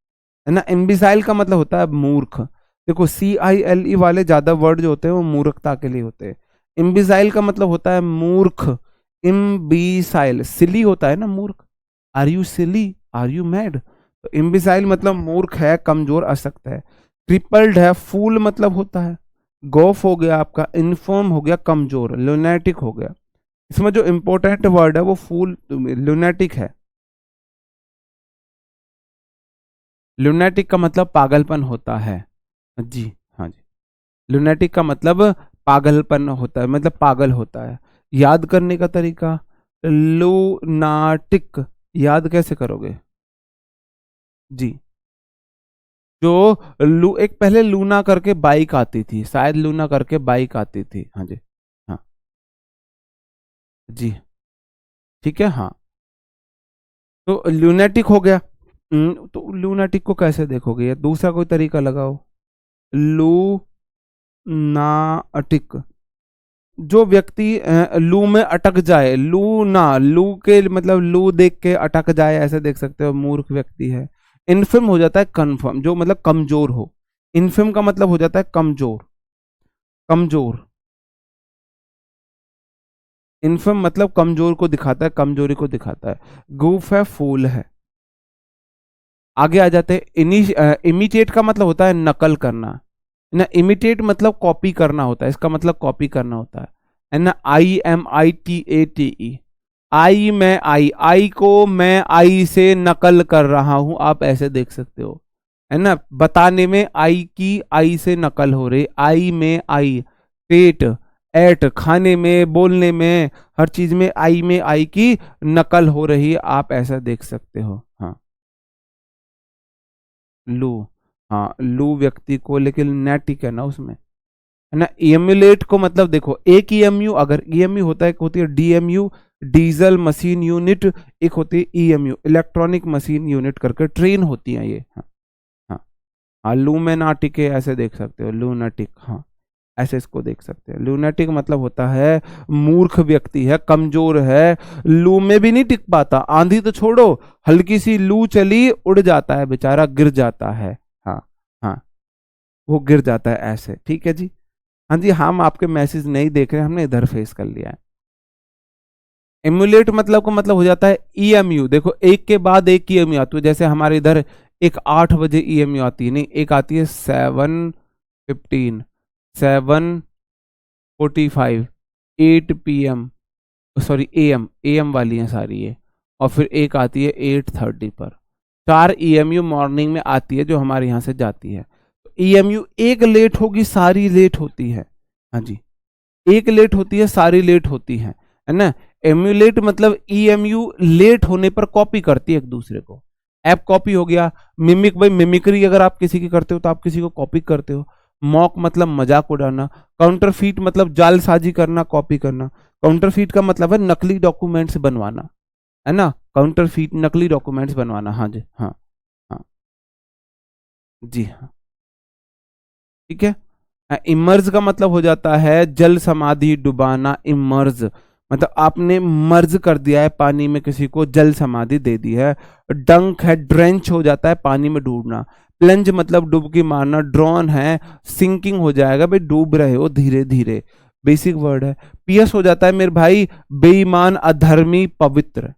है ना। इम्बिसाइल का मतलब होता है मूर्ख। देखो CILE वाले ज्यादा वर्ड जो होते हैं वो मूर्खता के लिए होते हैं। इम्बिसाइल का मतलब होता है मूर्ख। इम्बिसाइल सिली होता है ना, मूर्ख। Are you silly, are you mad. तो इम्बिसाइल मतलब मूर्ख है, कमजोर, अशक्त है। क्रिपल्ड है, फूल मतलब होता है। गोफ हो गया आपका, इन्फॉर्म हो गया कमजोर, लुनेटिक हो गया। इसमें जो इंपॉर्टेंट वर्ड है वो फूल, लुनेटिक है। लुनेटिक का मतलब पागलपन होता है जी, हाँ जी। लुनेटिक का मतलब पागलपन होता है, मतलब पागल होता है। याद करने का तरीका, लूनाटिक याद कैसे करोगे जी। जो एक पहले लूना करके बाइक आती थी, शायद लूना करके बाइक आती थी, हाँ जी। हाँ जी, ठीक है हाँ। तो लूनेटिक हो गया। तो लूनाटिक को कैसे देखोगे, या दूसरा कोई तरीका लगाओ। लूनाटिक, जो व्यक्ति लू में अटक जाए, लू ना, लू के मतलब लू देख के अटक जाए, ऐसे देख सकते हो, मूर्ख व्यक्ति है। इनफिम हो जाता है कन्फर्म, जो मतलब कमजोर हो। इनफिम का मतलब हो जाता है कमजोर, कमजोर। इनफिम मतलब कमजोर को दिखाता है, कमजोरी को दिखाता है। गूफ है, फूल है। आगे आ जाते हैं। इमिटेट का मतलब होता है नकल करना ना, इमिटेट मतलब कॉपी करना होता है, इसका मतलब कॉपी करना होता है ना। IMITATE, आई मैं आई को मैं आई से नकल कर रहा हूं, आप ऐसे देख सकते हो, है ना। बताने में आई की आई से नकल हो रही, आई में आई। टेट, एट, खाने में, बोलने में, हर चीज में आई की नकल हो रही है, आप ऐसा देख सकते हो। हाँ लू, हाँ लू व्यक्ति को, लेकिन नेटिक है ना उसमें, है ना। एम्यूलेट को मतलब देखो, एक EMU, अगर EMU होता है, एक होती है DMU, डीजल मशीन यूनिट, एक होती है EMU, इलेक्ट्रॉनिक मशीन यूनिट करके ट्रेन होती है ये। हाँ हाँ हाँ, लूमेनाटिक है, ऐसे देख सकते हो, लूनाटिक, हाँ ऐसे इसको देख सकते हैं। लूनाटिक मतलब होता है मूर्ख व्यक्ति है, कमजोर है, लू में भी नहीं टिक पाता। आंधी तो छोड़ो, हल्की सी लू चली उड़ जाता है बेचारा, गिर जाता है। हाँ हाँ, वो गिर जाता है ऐसे, ठीक है जी। हाँ जी, हम आपके मैसेज नहीं देख रहे, हमने इधर फेस कर लिया है। एमुलेट मतलब को मतलब हो जाता है EMU। देखो एक के बाद एक EMU आती है, जैसे हमारे इधर एक 8 बजे EMU आती है, नहीं एक आती है 7:15, 7:45, 8 PM, सॉरी AM वाली हैं सारी ये। और फिर एक आती है 8:30 पर। 4 EMU मॉर्निंग में आती है जो हमारे यहाँ से जाती है। तो EMU एक लेट होगी, सारी लेट होती है। हाँ जी, एक लेट होती है, सारी लेट होती है ना। एम्यूलेट मतलब EMU लेट होने पर कॉपी करती है एक दूसरे को। ऐप कॉपी हो गया। मिमिक, भाई मिमिक्री अगर आप किसी की करते हो तो आप किसी को कॉपी करते हो। मॉक मतलब मजाक उड़ाना। काउंटरफीट मतलब जालसाजी करना, कॉपी करना। काउंटरफीट का मतलब है नकली डॉक्यूमेंट्स बनवाना, है ना। काउंटरफीट नकली डॉक्यूमेंट्स बनवाना, हाँ जी हाँ। हाँ जी हाँ, ठीक है। इमर्ज का मतलब हो जाता है जल समाधि डुबाना। इमर्ज मतलब आपने मर्ज कर दिया है पानी में, किसी को जल समाधि दे दी है। डंक है, ड्रेंच हो जाता है पानी में डूबना। प्लंज मतलब डुबकी मारना, ड्रॉन है, सिंकिंग हो जाएगा भाई, डूब रहे हो धीरे धीरे, बेसिक वर्ड है। पियस हो जाता है मेरे भाई बेईमान, अधर्मी, पवित्र।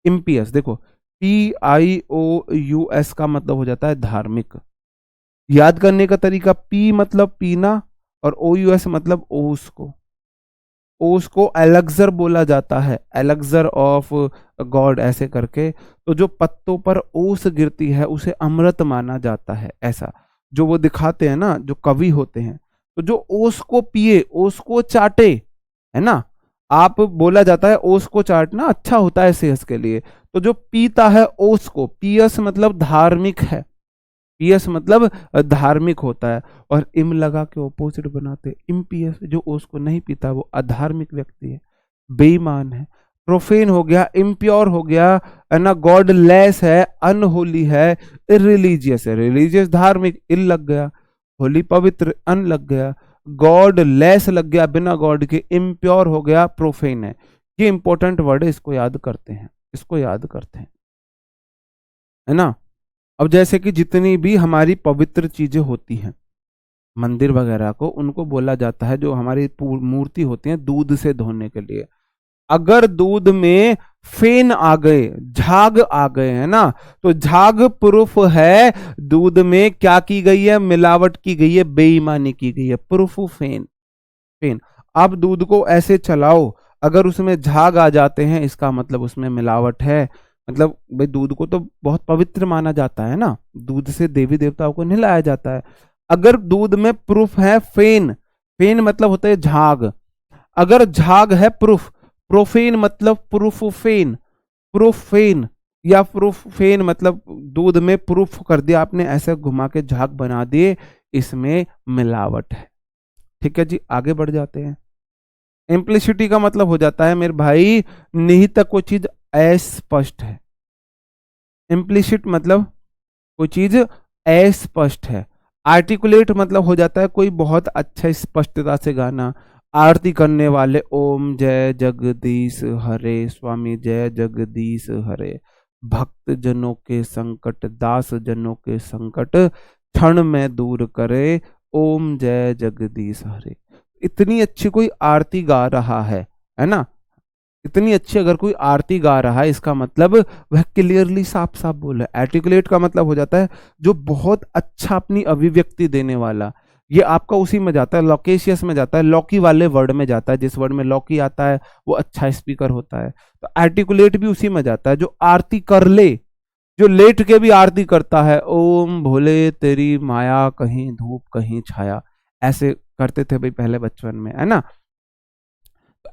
इम्पियस देखो, PIOUS का मतलब हो जाता है धार्मिक। याद करने का तरीका, पी मतलब पीना और OUS मतलब ओस को, ओस को एलेक्सर बोला जाता है, एलेक्सर ऑफ गॉड ऐसे करके। तो जो पत्तों पर ओस गिरती है उसे अमृत माना जाता है, ऐसा जो वो दिखाते हैं ना, जो कवि होते हैं। तो जो ओस को पिए, ओस को चाटे, है ना, आप बोला जाता है ओस को चाटना अच्छा होता है सेहत के लिए। तो जो पीता है ओस को, पियस मतलब धार्मिक है, पियस मतलब धार्मिक होता है। और इम लगा के ऑपोजिट बनाते, इम्पियस जो उसको नहीं पीता वो अधार्मिक व्यक्ति है, बेईमान है। प्रोफेन हो गया, इम्प्योर हो गया, है ना, गॉडलेस है, अनहोली है, इरिलीजियस है, रिलीजियस धार्मिक, इल लग गया, होली पवित्र, अन लग गया, गॉड लेस लग गया बिना गॉड के, इम्प्योर हो गया, प्रोफेन है। ये इंपॉर्टेंट वर्ड है, इसको याद करते हैं, इसको याद करते हैं, है ना। अब जैसे कि जितनी भी हमारी पवित्र चीजें होती हैं मंदिर वगैरह को, उनको बोला जाता है, जो हमारी मूर्ति होती है दूध से धोने के लिए। अगर दूध में फेन आ गए, झाग आ गए, है ना, तो झाग प्रूफ है दूध में क्या की गई है, मिलावट की गई है, बेईमानी की गई है, प्रूफ फेन, फेन। अब दूध को ऐसे चलाओ, अगर उसमें झाग आ जाते हैं इसका मतलब उसमें मिलावट है। मतलब भाई दूध को तो बहुत पवित्र माना जाता है ना, दूध से देवी देवताओं को नहलाया जाता है। अगर दूध में प्रूफ है फेन, फेन मतलब होता है झाग, अगर झाग है प्रूफ, प्रोफेन मतलब प्रूफेन, प्रोफेन या प्रूफेन मतलब दूध में प्रूफ कर दिया आपने, ऐसे घुमा के झाग बना दिए, इसमें मिलावट है। ठीक है जी, आगे बढ़ जाते हैं। इम्प्लिसिटी का मतलब हो जाता है मेरे भाई निहित कोई चीज अस्पष्ट है। इम्प्लिसिट मतलब कोई चीज अस्पष्ट है। आर्टिकुलेट मतलब हो जाता है कोई बहुत अच्छा स्पष्टता से गाना। आरती करने वाले, ओम जय जगदीश हरे, स्वामी जय जगदीश हरे, भक्त जनों के संकट, दास जनों के संकट क्षण में दूर करे, ओम जय जगदीश हरे। इतनी अच्छी कोई आरती गा रहा है ना, इतनी अच्छी अगर कोई आरती गा रहा है, इसका मतलब वह क्लियरली साफ साफ बोल रहा है। आर्टिकुलेट का मतलब हो जाता है जो बहुत अच्छा अपनी अभिव्यक्ति देने वाला। ये आपका उसी में जाता है, लॉकेशियस में जाता है, लॉकी वाले वर्ड में जाता है, जिस वर्ड में लॉकी आता है वो अच्छा स्पीकर होता है। तो आर्टिकुलेट भी उसी में जाता है, जो आरती कर ले, जो लेट के भी आरती करता है, ओम भोले तेरी माया कहीं धूप कहीं छाया, ऐसे करते थे भाई पहले बचपन में, है ना।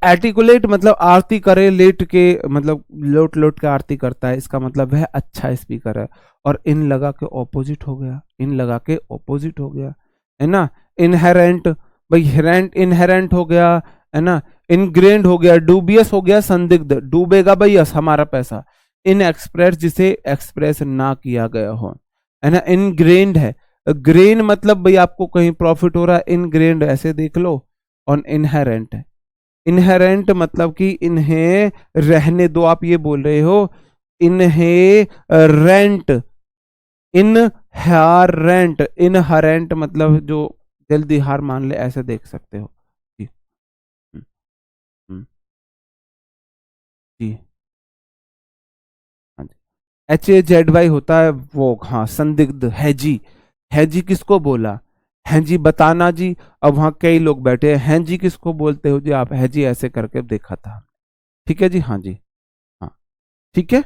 आर्टिकुलेट मतलब आरती करे लेट के, मतलब लोट लोट के आरती करता है, इसका मतलब वह अच्छा स्पीकर है। और इन लगा के ऑपोजिट हो गया, इन लगा के ऑपोजिट हो गया, है ना। इनहेरेंट, भाई हेरेंट इनहेरेंट हो गया, है ना। इनग्रेंड हो गया, डूबियस हो गया, संदिग्ध, डूबेगा भाई यस हमारा पैसा। इन एक्सप्रेस जिसे एक्सप्रेस ना किया गया हो, है ना। इनग्रेन्ड है, ग्रेन मतलब भाई आपको कहीं प्रॉफिट हो रहा है, इनग्रेन्ड ऐसे देख लो। और इनहेरेंट है, इनहेरेंट मतलब कि इन्हें रहने दो, आप ये बोल रहे हो। इन्हें रेंट, इन हार रेंट, इन हरेंट मतलब जो जल्दी हार मान ले, ऐसे देख सकते हो जी। हम्म, हम्म, जी हाँ जी। HAZY होता है वो, हाँ संदिग्ध है जी। है जी किसको बोला, हैं जी बताना जी। अब वहां कई लोग बैठे हैं, हैं जी किसको बोलते हो जी आप, है जी ऐसे करके देखा था। ठीक है जी, हाँ जी, हाँ ठीक है।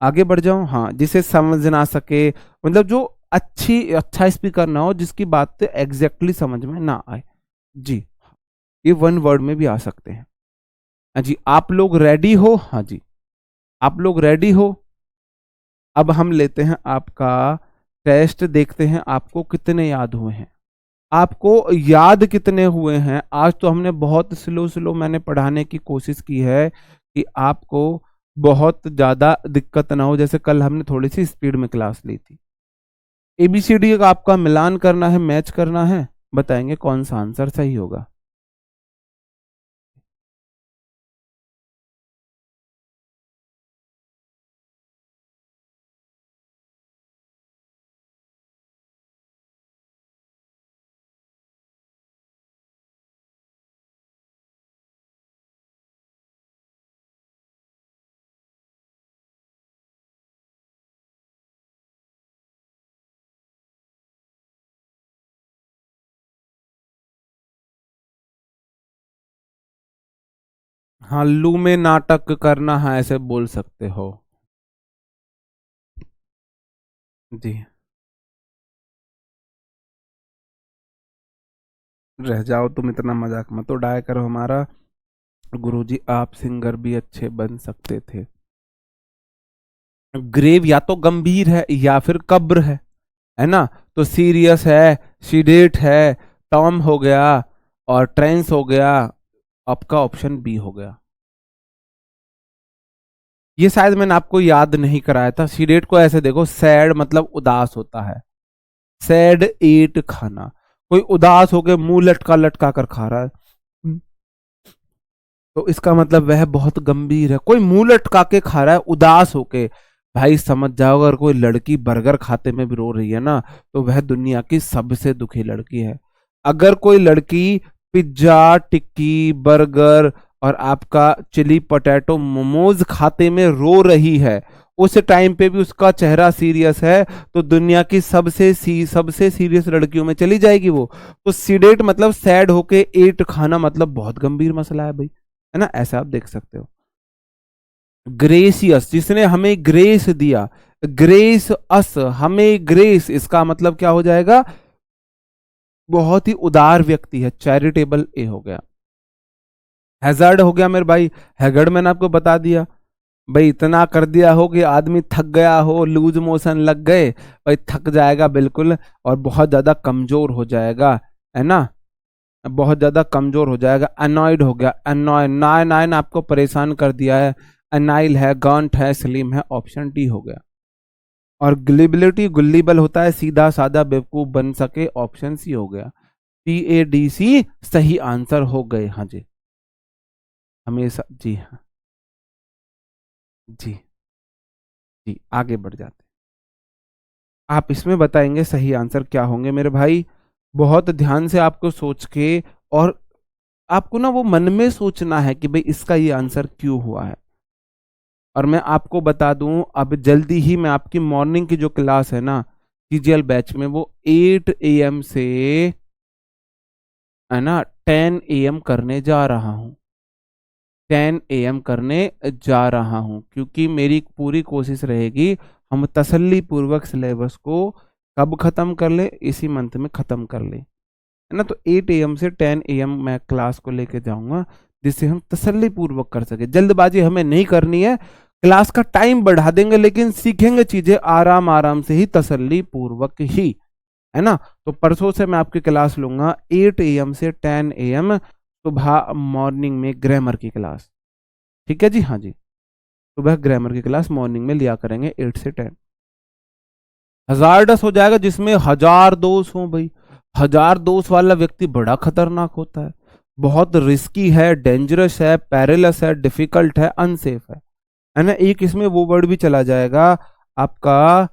आगे बढ़ जाऊं, हाँ जिसे समझ ना सके, मतलब जो अच्छा स्पीकर ना हो, जिसकी बात एग्जैक्टली समझ में ना आए जी। ये वन वर्ड में भी आ सकते हैं। हाँ जी, आप लोग रेडी हो, हाँ जी, आप लोग रेडी हो। अब हम लेते हैं आपका टेस्ट, देखते हैं आपको कितने याद हुए हैं, आपको याद कितने हुए हैं। आज तो हमने बहुत स्लो स्लो मैंने पढ़ाने की कोशिश की है कि आपको बहुत ज्यादा दिक्कत ना हो, जैसे कल हमने थोड़ी सी स्पीड में क्लास ली थी। ABCD का आपका मिलान करना है, मैच करना है, बताएंगे कौन सा आंसर सही होगा। हालू में नाटक करना है, ऐसे बोल सकते हो जी। रह जाओ तुम, इतना मजाक मत उड़ाया करो हमारा। गुरुजी आप सिंगर भी अच्छे बन सकते थे। ग्रेव या तो गंभीर है या फिर कब्र है ना। तो सीरियस है, सीडेट है, टॉम हो गया और ट्रेंस हो गया। आपका ऑप्शन बी हो गया। ये शायद मैंने आपको याद नहीं कराया था। सीडेट को ऐसे देखो, सैड मतलब उदास होता है। सैड ईट खाना, कोई उदास होके मुंह लटका लटका कर खा रहा है, तो इसका मतलब वह बहुत गंभीर है। कोई मुंह लटका के खा रहा है उदास होके, भाई समझ जाओ, अगर कोई लड़की बर्गर खाते में भी रो रही है ना, तो वह दुनिया की सबसे दुखी लड़की है। अगर कोई लड़की पिज्जा, टिक्की, बर्गर और आपका चिली पोटैटो मोमोज खाते में रो रही है, उस टाइम पे भी उसका चेहरा सीरियस है, तो दुनिया की सबसे सीरियस लड़कियों में चली जाएगी वो। तो सीडेट मतलब सैड होके एट खाना, मतलब बहुत गंभीर मसला है भाई, है ना। ऐसा आप देख सकते हो। ग्रेसियस, जिसने हमें ग्रेस दिया। ग्रेस अस, हमें ग्रेस, इसका मतलब क्या हो जाएगा? बहुत ही उदार व्यक्ति है, चैरिटेबल ए हो गया। हैजर्ड हो गया मेरे भाई। हैगर्ड मैंने आपको बता दिया भाई, इतना कर दिया हो कि आदमी थक गया हो, लूज मोशन लग गए, भाई थक जाएगा बिल्कुल, और बहुत ज्यादा कमजोर हो जाएगा, है ना। बहुत ज्यादा कमजोर हो जाएगा। अनॉयड हो गया, अनॉय, नाइन नाइन आपको परेशान कर दिया है। अनाइल है, गॉन्ट है, स्लिम है, ऑप्शन डी हो गया। और गुलिबिलिटी, गुल्लीबल होता है सीधा साधा बेवकूफ बन सके, ऑप्शन सी हो गया। टी ए डी सी सही आंसर हो गए। हाँ जी, हमेशा जी हाँ। जी जी, आगे बढ़ जाते हैं। आप इसमें बताएंगे सही आंसर क्या होंगे मेरे भाई। बहुत ध्यान से आपको सोच के, और आपको ना वो मन में सोचना है कि भाई इसका ये आंसर क्यों हुआ है। और मैं आपको बता दूं, अब जल्दी ही मैं आपकी मॉर्निंग की जो क्लास है ना, सीजीएल बैच में, वो 8 AM से, है ना, 10 AM करने जा रहा हूँ। 10 AM करने जा रहा हूँ, क्योंकि मेरी पूरी कोशिश रहेगी हम तसल्ली पूर्वक सिलेबस को कब खत्म कर ले, इसी मंथ में खत्म कर ले, है ना। तो 8 AM से 10 AM मैं क्लास को लेके जाऊंगा, जिससे हम तसल्ली पूर्वक कर सके। जल्दबाजी हमें नहीं करनी है, क्लास का टाइम बढ़ा देंगे लेकिन सीखेंगे चीजें आराम आराम से ही, तसल्ली पूर्वक ही, है ना। तो परसों से मैं आपकी क्लास लूंगा 8 AM से 10 AM, सुबह मॉर्निंग में ग्रामर की क्लास। ठीक है जी, हाँ जी। सुबह ग्रामर की क्लास मॉर्निंग में लिया करेंगे 8 से 10। हजारडस हो जाएगा, जिसमें हजार दोष हो भाई। हजार दोष वाला व्यक्ति बड़ा खतरनाक होता है, बहुत रिस्की है, डेंजरस है, पेरिलस है, डिफिकल्ट है, अनसेफ है ना। एक इसमें वो वर्ड भी चला जाएगा आपका,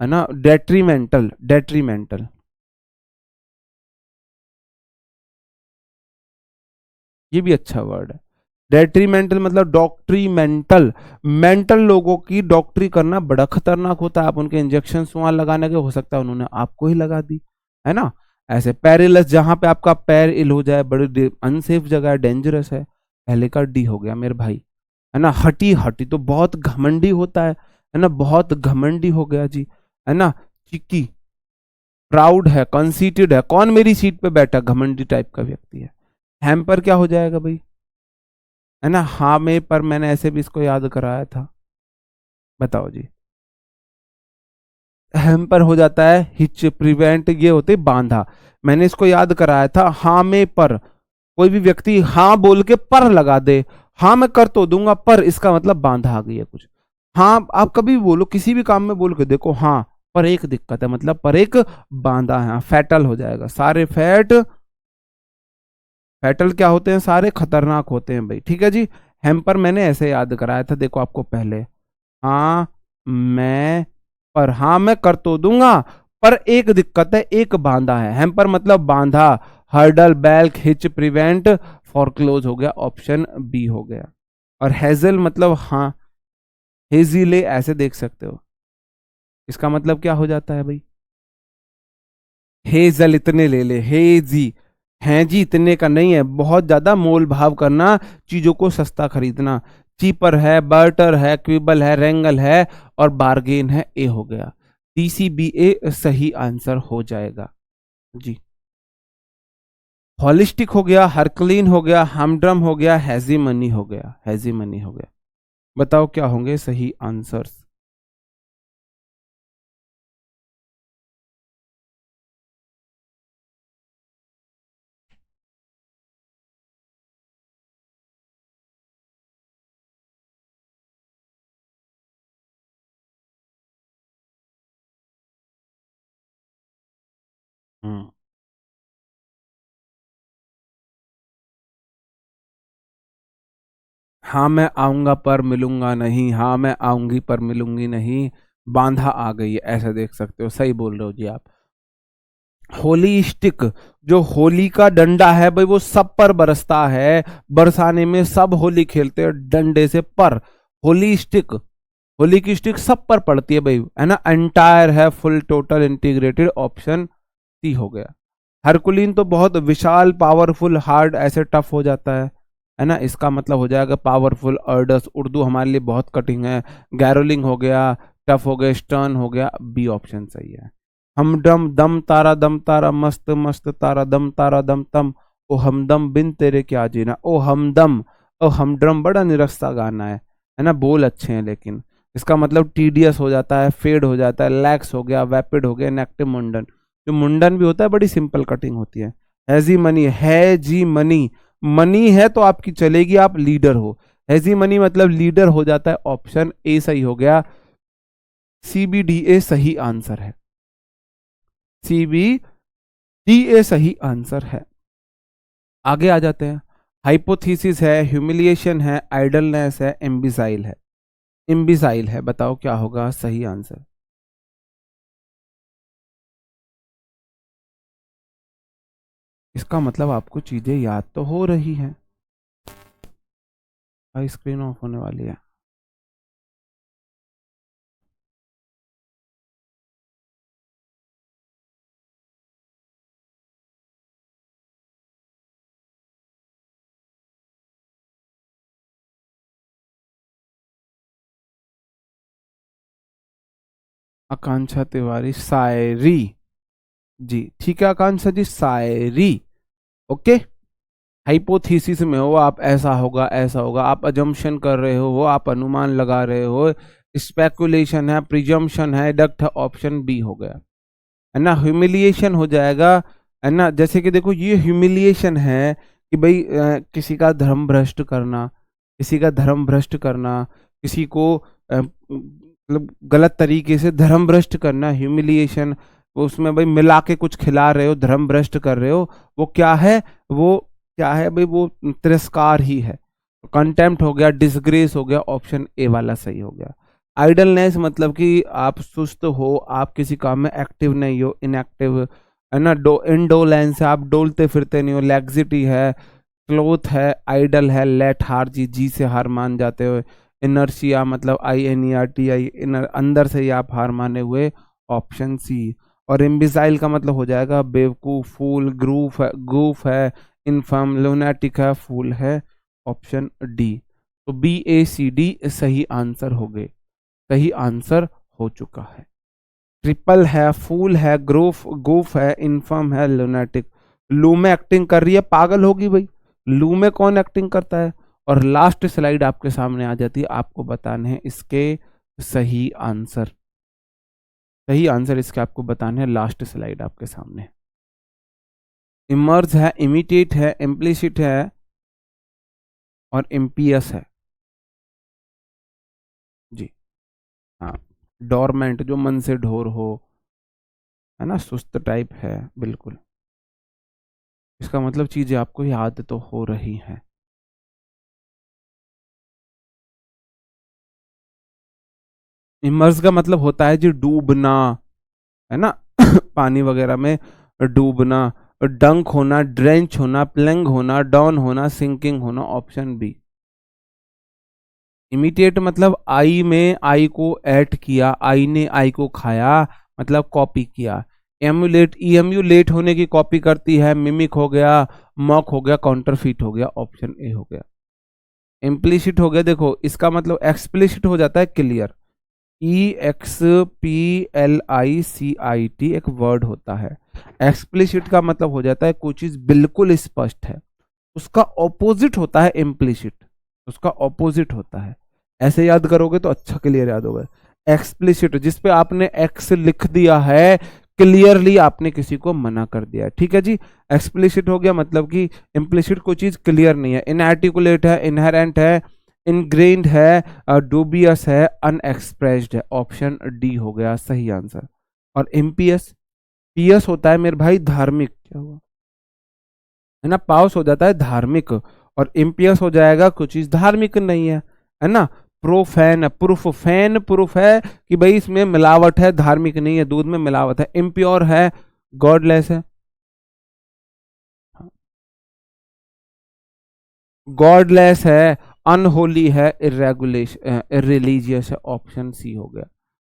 है ना, डेट्रीमेंटल। डेट्रीमेंटल, ये भी अच्छा वर्ड है। डेट्रीमेंटल मतलब डॉक्ट्रीमेंटल, मेंटल लोगों की डॉक्टरी करना बड़ा खतरनाक होता है। आप उनके इंजेक्शन वहां लगाने के, हो सकता है उन्होंने आपको ही लगा दी, है ना। ऐसे पेरिलस, जहां पे आपका पैर इल हो जाए, बड़ी अनसेफ जगह है, डेंजरस है। पहले का डी हो गया मेरे भाई, है ना। हटी, हटी तो बहुत घमंडी होता है ना, बहुत घमंडी हो गया जी, है ना। चिक्की, प्राउड है, कंसीटेड है, कौन मेरी सीट पे बैठा, घमंडी टाइप का व्यक्ति है। हैम्पर क्या हो जाएगा भाई, है ना। हाँ में पर मैंने ऐसे भी इसको याद कराया था, बताओ जी। हैम्पर हो जाता है हिच, प्रिवेंट ये होते बांधा। मैंने इसको याद कराया था, हाँ में पर, कोई भी व्यक्ति हाँ बोल के पर लगा दे, हाँ मैं कर तो दूंगा पर, इसका मतलब बांधा आ गई है कुछ। हाँ आप कभी भी बोलो, किसी भी काम में बोल के देखो, हाँ पर एक दिक्कत है, मतलब पर एक बांधा है, फैटल हो जाएगा। सारे फैट, फैटल क्या होते हैं, सारे खतरनाक होते हैं भाई, ठीक है जी। हेम्पर मैंने ऐसे याद कराया था, देखो आपको पहले, हाँ मैं, पर हाँ मैं कर तो दूंगा, पर एक दिक्कत है, एक बांधा है। हेम्पर मतलब बांधा, हर्डल, बैल्क, हिच, प्रिवेंट, फॉरक्लोज हो गया, ऑप्शन बी हो गया। और हेजल मतलब हाँ, हेजीले ऐसे देख सकते हो, इसका मतलब क्या हो जाता है भाई, हेजल इतने ले ले, हेजी, हैं जी इतने का नहीं है, बहुत ज्यादा मोल भाव करना, चीजों को सस्ता खरीदना। चीपर है, बर्टर है, क्विबल है, रेंगल है और बार्गेन है। ए हो गया, DCBA सही आंसर हो जाएगा जी। हॉलिस्टिक हो गया, हरक्लीन हो गया, हमड्रम हो गया, हैजीमनी हो गया, हैजीमनी हो गया। बताओ क्या होंगे सही आंसर्स। हम्म। हाँ मैं आऊंगा पर मिलूंगा नहीं, हाँ मैं आऊंगी पर मिलूंगी नहीं, बांधा आ गई है, ऐसा देख सकते हो। सही बोल रहे हो जी आप। होली स्टिक, जो होली का डंडा है भाई वो सब पर बरसता है, बरसाने में सब होली खेलते हैं डंडे से। पर होली स्टिक, होली की स्टिक सब पर पड़ती है भाई, है ना। एंटायर है, full total integrated, option C हो गया। हरकुलिन तो बहुत विशाल, पावरफुल, हार्ड, ऐसे टफ हो जाता है ना। इसका मतलब हो जाएगा पावरफुल। अर्डस, उर्दू हमारे लिए बहुत कठिन है। गैरोलिंग हो गया, टफ हो गया, स्टर्न हो गया, बी ऑप्शन सही है। हमदम, दम तारा मस्त मस्त तारा, दम तारा दम तम, ओ हमदम बिन तेरे क्या जीना, ओ हमदम, ओ हमड्रम, बड़ा निरस्ता गाना है ना। बोल अच्छे हैं लेकिन इसका मतलब टीडियस हो जाता है, फेड हो जाता है, लैक्स हो गया, वैपिड हो गया, इनएक्टिव मुंडन। जो मुंडन भी होता है बड़ी सिंपल कटिंग होती है। हैजी मनी, है जी मनी, मनी है तो आपकी चलेगी, आप लीडर हो। हैजी मनी मतलब लीडर हो जाता है, ऑप्शन ए सही हो गया। CBDA सही आंसर है, CBDA सही आंसर है। आगे आ जाते हैं। हाइपोथीसिस है, ह्यूमिलिएशन है, आइडलनेस है, एम्बिसाइल है। इम्बिसाइल है, बताओ क्या होगा सही आंसर। इसका मतलब आपको चीजें याद तो हो रही हैं। भाई स्क्रीन ऑफ होने वाली है। आकांक्षा तिवारी, शायरी। जी ठीक है आकांक्षा जी, शायरी। ओके। हाइपोथीसिस में हो आप, ऐसा होगा ऐसा होगा, आप अजम्पशन कर रहे हो, आप अनुमान लगा रहे हो, स्पेकुलेशन है, प्रिजम्पशन है, डक्ट है, ऑप्शन बी हो गया, है ना। ह्यूमिलिएशन हो जाएगा, है ना। जैसे कि देखो ये ह्यूमिलिएशन है कि भाई किसी का धर्म भ्रष्ट करना, किसी का धर्म भ्रष्ट करना, किसी को मतलब गलत तरीके से धर्म भ्रष्ट करना, ह्यूमिलिएशन। उसमें भाई मिला के कुछ खिला रहे हो, धर्म भ्रष्ट कर रहे हो, वो क्या है, वो क्या है भाई, वो तिरस्कार ही है। कंटेम्प्ट हो गया, डिसग्रेस हो गया, ऑप्शन ए वाला सही हो गया। आइडलनेस मतलब कि आप सुस्त हो, आप किसी काम में एक्टिव नहीं हो, इनएक्टिव, है ना। इंडोलेंस है, आप डोलते फिरते नहीं हो, लैक्सिटी है, क्लोथ है, आइडल है, लेट हार जी, जी से हार मान जाते हो, इनर्शिया मतलब INERTI, इनर, अंदर से ही आप हार माने हुए, ऑप्शन सी। और इम्बिसाइल का मतलब हो जाएगा बेवकूफ, फूल, ग्रूफ है, गूफ है, इनफर्म, लुनेटिक है, फूल है, ऑप्शन डी। तो BACD सही आंसर हो गए, सही आंसर हो चुका है। ट्रिपल है, फूल है, ग्रूफ, गूफ है, इनफर्म है, लुनेटिक। लू में एक्टिंग कर रही है, पागल होगी भाई, लू में कौन एक्टिंग करता है। और लास्ट स्लाइड आपके सामने आ जाती है, आपको बताने हैं इसके सही आंसर। सही आंसर इसके आपको बताने हैं, लास्ट स्लाइड आपके सामने। इमर्ज है, इमिटेट है, इम्प्लिसिट है और इम्पियस है जी। हाँ, डोरमेंट जो मन से ढोर हो, है ना, सुस्त टाइप है, बिल्कुल। इसका मतलब चीजें आपको याद तो हो रही हैं। इमर्स का मतलब होता है जी डूबना, है ना। पानी वगैरह में डूबना। डंक होना, ड्रेंच होना, प्लंग होना, डाउन होना, सिंकिंग होना, ऑप्शन बी। इमिटेट मतलब आई में आई को ऐड किया, आई ने आई को खाया, मतलब कॉपी किया। एम्यूलेट, ईएमयू होने की कॉपी करती है, मिमिक हो गया, मॉक हो गया, काउंटरफीट हो गया, ऑप्शन ए हो गया। इम्प्लीसिट हो गया, देखो इसका मतलब एक्सप्लिसिट हो जाता है क्लियर, EXPLICIT एक वर्ड होता है। एक्सप्लिसिट का मतलब हो जाता है कोई चीज बिल्कुल स्पष्ट है, उसका ऑपोजिट होता है इम्प्लिसिट, उसका ऑपोजिट होता है। ऐसे याद करोगे तो अच्छा क्लियर याद होगा। एक्सप्लिसिट जिस पे आपने एक्स लिख दिया है, क्लियरली आपने किसी को मना कर दिया है, ठीक है जी। एक्सप्लिसिट हो गया मतलब कि इम्प्लिसिट कोई चीज क्लियर नहीं है, इनआर्टिकुलेट है, इनहेरेंट है, इनग्रेन्ड है, डूबियस है, अनएक्सप्रेस्ड है, ऑप्शन डी हो गया सही आंसर। और इम्पियस, पियस होता है मेरे भाई धार्मिक, क्या हुआ है ना, पाउस हो जाता है धार्मिक, और इम्पियस हो जाएगा कुछ चीज धार्मिक नहीं है ना। प्रोफैन, प्रूफ, फैन प्रूफ है कि भाई इसमें मिलावट है, धार्मिक नहीं है, दूध में मिलावट है। इम्प्योर है, गॉडलेस है, गॉडलेस है, अनहोली है, इरेलीजियस है, ऑप्शन सी हो गया।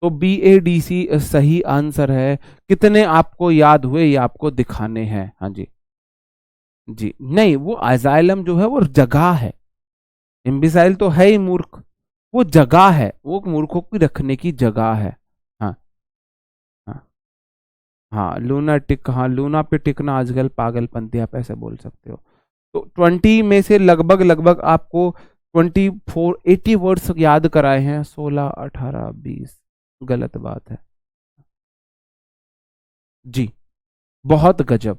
तो BADC सही आंसर है। कितने आपको याद हुए ये आपको दिखाने हैं, हाँ जी। जी नहीं, वो अजाइलम जो है वो जगह है, इम्बिसाइल तो है ही मूर्ख, वो जगह है, वो मूर्खों की रखने की जगह है। हाँ हाँ हाँ, लूना टिक, हाँ लूना पे टिकना आजकल पागलपंती, आप ऐसे बोल सकते हो। तो 20 में से लगभग लगभग आपको 80 वर्ड्स याद कराए हैं, 16 18 20 गलत बात है जी। बहुत गजब,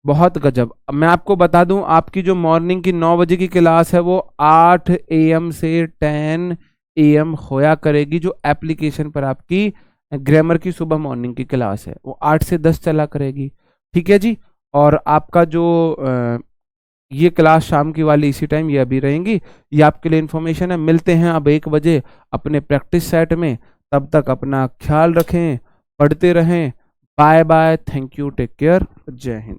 बहुत गजब। अब मैं आपको बता दूं, आपकी जो मॉर्निंग की 9 बजे की क्लास है वो 8 AM से 10 AM होया करेगी। जो एप्लीकेशन पर आपकी ग्रामर की सुबह मॉर्निंग की क्लास है वो 8 से 10 चला करेगी, ठीक है जी। और आपका जो ये क्लास शाम की वाली इसी टाइम ये अभी रहेंगी, ये आपके लिए इन्फॉर्मेशन है। मिलते हैं अब 1 बजे अपने प्रैक्टिस सेट में, तब तक अपना ख्याल रखें, पढ़ते रहें। Bye bye, thank you, take care, जय हिंद।